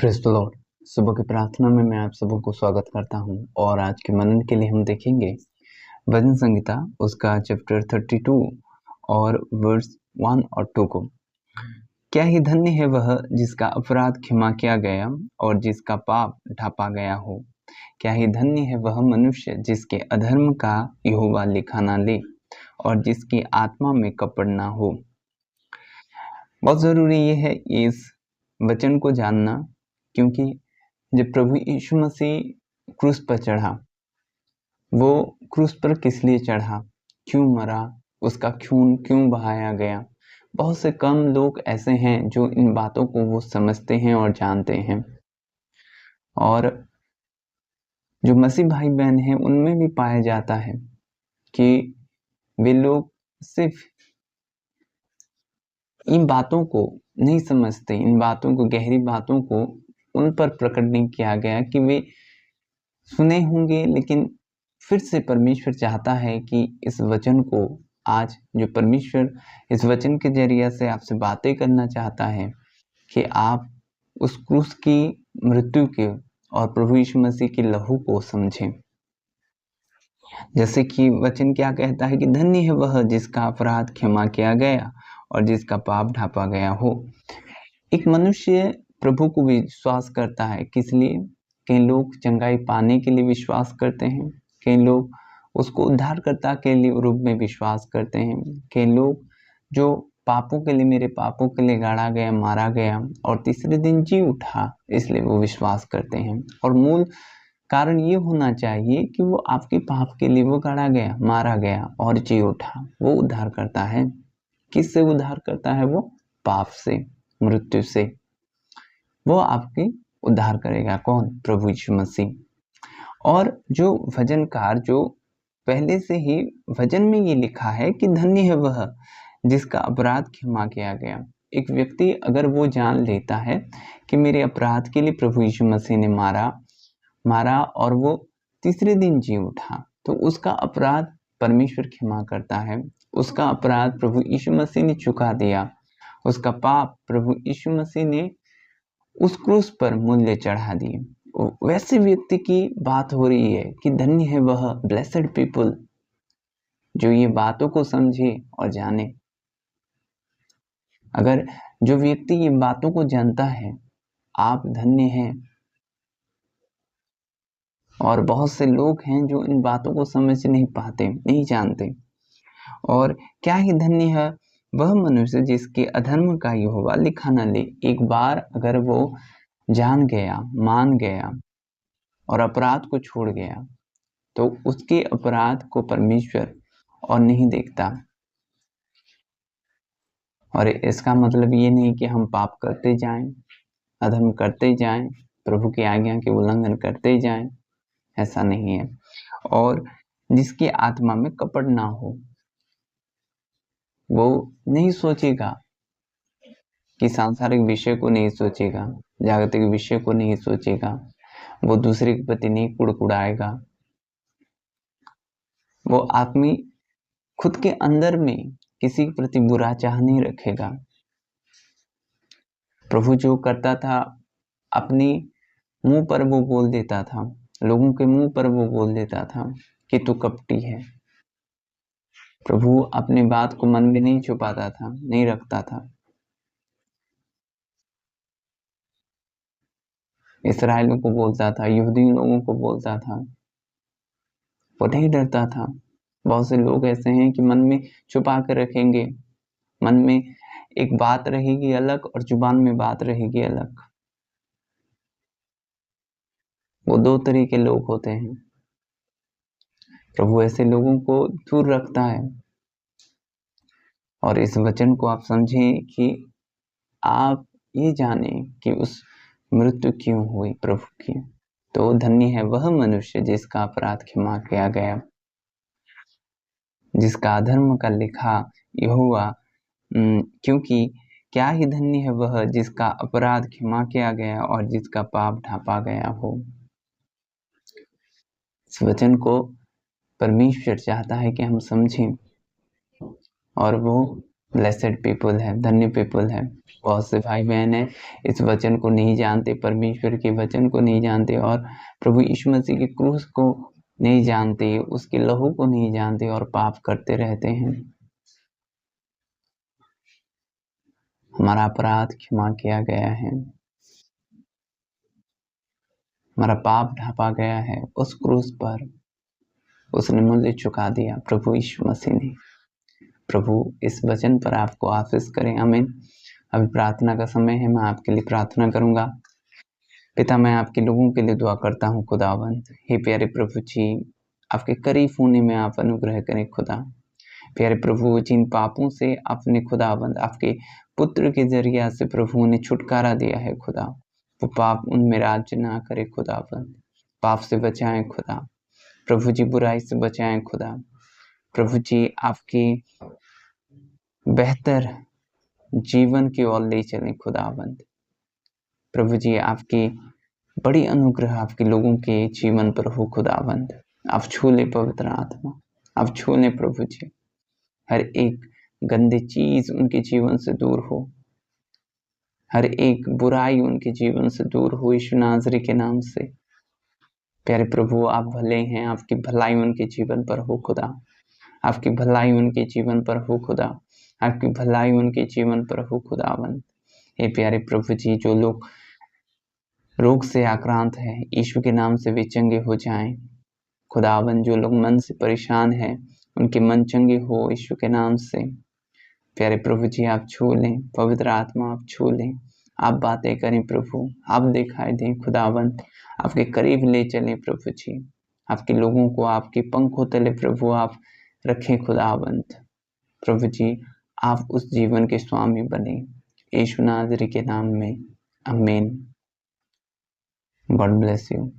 Praise the Lord. सुबह की प्रार्थना में मैं आप सबों को स्वागत करता हूं और आज के मनन के लिए हम देखेंगे भजन संहिता उसका चैप्टर 32 और वर्स 1 और 2 को। क्या ही धन्य है वह जिसका अपराध क्षमा किया गया और जिसका पाप ढापा गया हो। क्या ही धन्य है वह मनुष्य जिसके अधर्म का यहोवा लिखा ना ले और जिसकी आत्मा में कपट ना हो। बहुत ज़रूरी ये है इस वचन को जानना, क्योंकि जब प्रभु यीशु मसीह क्रूस पर चढ़ा, वो क्रूस पर किस लिए चढ़ा, क्यों मरा, उसका खून क्यों बहाया गया। बहुत से कम लोग ऐसे हैं जो इन बातों को वो समझते हैं और जानते हैं। और जो मसीह भाई बहन हैं उनमें भी पाया जाता है कि वे लोग सिर्फ इन बातों को नहीं समझते, इन बातों को, गहरी बातों को उन पर प्रकट नहीं किया गया कि वे सुने होंगे, लेकिन फिर से परमेश्वर चाहता है कि इस वचन को आज जो परमेश्वर इस वचन के जरिए से आपसे बातें करना चाहता है कि आप उस क्रूस की मृत्यु के और प्रभु यीशु मसीह की लहू को समझें। जैसे कि वचन क्या कहता है कि धन्य है वह जिसका अपराध क्षमा किया गया और जिसका पाप ढापा गया हो। एक मनुष्य प्रभु को विश्वास करता है, किस लिए? कई लोग चंगाई पाने के लिए विश्वास करते हैं, कई लोग उसको उद्धारकर्ता के लिए रूप में विश्वास करते हैं, कई लोग जो पापों के लिए, मेरे पापों के लिए गाड़ा गया, मारा गया और तीसरे दिन जी उठा, इसलिए वो विश्वास करते हैं। और मूल कारण ये होना चाहिए कि वो आपके पाप के लिए वो गाड़ा गया, मारा गया और जी उठा। वो उद्धार करता है। किससे उद्धार करता है? वो पाप से, मृत्यु से। वो आपकी उद्धार करेगा। कौन? प्रभु यीशु मसीह। और जो भजनकार, जो पहले से ही भजन में ये लिखा है कि धन्य है वह जिसका अपराध क्षमा किया गया। एक व्यक्ति अगर वो जान लेता है कि मेरे अपराध के लिए प्रभु यीशु मसीह ने मारा और वो तीसरे दिन जी उठा, तो उसका अपराध परमेश्वर क्षमा करता है। उसका अपराध प्रभु यीशु मसीह ने चुका दिया। उसका पाप प्रभु यीशु मसीह ने उस क्रूस पर मूल्य चढ़ा दिए। वैसे व्यक्ति की बात हो रही है कि धन्य है वह, ब्लेसेड पीपल, जो ये बातों को समझे और जाने। अगर जो व्यक्ति ये बातों को जानता है, आप धन्य हैं। और बहुत से लोग हैं जो इन बातों को समझ नहीं पाते, नहीं जानते। और क्या ही धन्य है वह मनुष्य जिसके अधर्म का यहोवा लिखा न ले। एक बार अगर वो जान गया, मान गया और अपराध को छोड़ गया, तो उसके अपराध को परमेश्वर और नहीं देखता। और इसका मतलब ये नहीं कि हम पाप करते जाएं, अधर्म करते जाएं, प्रभु की आज्ञा के उल्लंघन करते जाएं, ऐसा नहीं है। और जिसकी आत्मा में कपट ना हो, वो नहीं सोचेगा कि सांसारिक विषय को नहीं सोचेगा, जागतिक विषय को नहीं सोचेगा, वो दूसरे के प्रति नहीं कुड़कुड़ाएगा, वो आदमी खुद के अंदर में किसी के प्रति बुरा चाह नहीं रखेगा। प्रभु जो करता था, अपनी मुंह पर वो बोल देता था, लोगों के मुंह पर वो बोल देता था कि तू कपटी है। प्रभु अपनी बात को मन में नहीं छुपाता था, नहीं रखता था। इस्राएलियों को बोलता था, यहूदी लोगों को बोलता था, वो नहीं डरता था। बहुत से लोग ऐसे हैं कि मन में छुपा कर रखेंगे, मन में एक बात रहेगी अलग और जुबान में बात रहेगी अलग। वो दो तरह के लोग होते हैं। प्रभु ऐसे लोगों को दूर रखता है। और इस वचन को आप समझें कि आप ये जाने कि उस मृत्यु क्यों हुई प्रभु की। तो धन्य है वह मनुष्य जिसका अपराध क्षमा किया गया, जिसका अधर्म का लिखा यहोवा, क्योंकि क्या ही धन्य है वह जिसका अपराध क्षमा किया गया और जिसका पाप ढापा गया हो। इस वचन को परमेश्वर चाहता है कि हम समझें और वो ब्लेसेड पीपल है, धन्य पीपल है। बहुत से भाई बहन है इस वचन को नहीं जानते, परमेश्वर के वचन को नहीं जानते और प्रभु यीशु मसीह के क्रूस को नहीं जानते, उसके लहू को नहीं जानते और पाप करते रहते हैं। हमारा अपराध क्षमा किया गया है, हमारा पाप ढापा गया है उस क्रूस पर, उसने मूल्य चुका दिया प्रभु यीशु मसीह ने। प्रभु इस वचन पर आपको आशीष करें, आमीन। अभी प्रार्थना का समय है, मैं आपके लिए प्रार्थना करूंगा। पिता, मैं आपके लोगों के लिए दुआ करता हूँ खुदावंद। हे प्यारे प्रभु जी, आपके करीब होने में आप अनुग्रह करें खुदा। प्यारे प्रभु, जिन पापों से आपने खुदावंद आपके पुत्र के जरिया से प्रभु ने छुटकारा दिया है खुदा, वो पाप उनमें राज्य ना करे खुदावंद। पाप से बचाएं खुदा, प्रभु जी बुराई से बचाएं खुदा। प्रभु जी आपकी बेहतर जीवन की ओर ले चलें खुदावंद। प्रभु जी आपकी बड़ी अनुग्रह आपके लोगों के जीवन पर हो खुदावंद। आप छू ले पवित्र आत्मा, आप छू ले प्रभु जी। हर एक गंदी चीज उनके जीवन से दूर हो, हर एक बुराई उनके जीवन से दूर हो यीशु नाज़री के नाम से। प्यारे प्रभु, आप भले हैं, आपकी भलाई उनके जीवन पर हो खुदा, आपकी भलाई उनके जीवन पर हो खुदा, आपकी भलाई उनके जीवन पर हो खुदावंद। हे प्यारे प्रभु जी, जो लोग रोग से आक्रांत है यीशु के नाम से वे चंगे हो जाएं खुदावन। जो लोग मन से परेशान हैं उनके मन चंगे हो यीशु के नाम से। प्यारे प्रभु जी, आप छू लें, पवित्र आत्मा आप छू लें, आप बातें करें प्रभु, आप दिखाई दें खुदावन, आपके करीब ले चलें प्रभु जी। आपके लोगों को आपके पंखों तले प्रभु आप रखें खुदावंत। प्रभु जी, आप उस जीवन के स्वामी बने यीशु नाज़री के नाम में, आमीन। God bless you.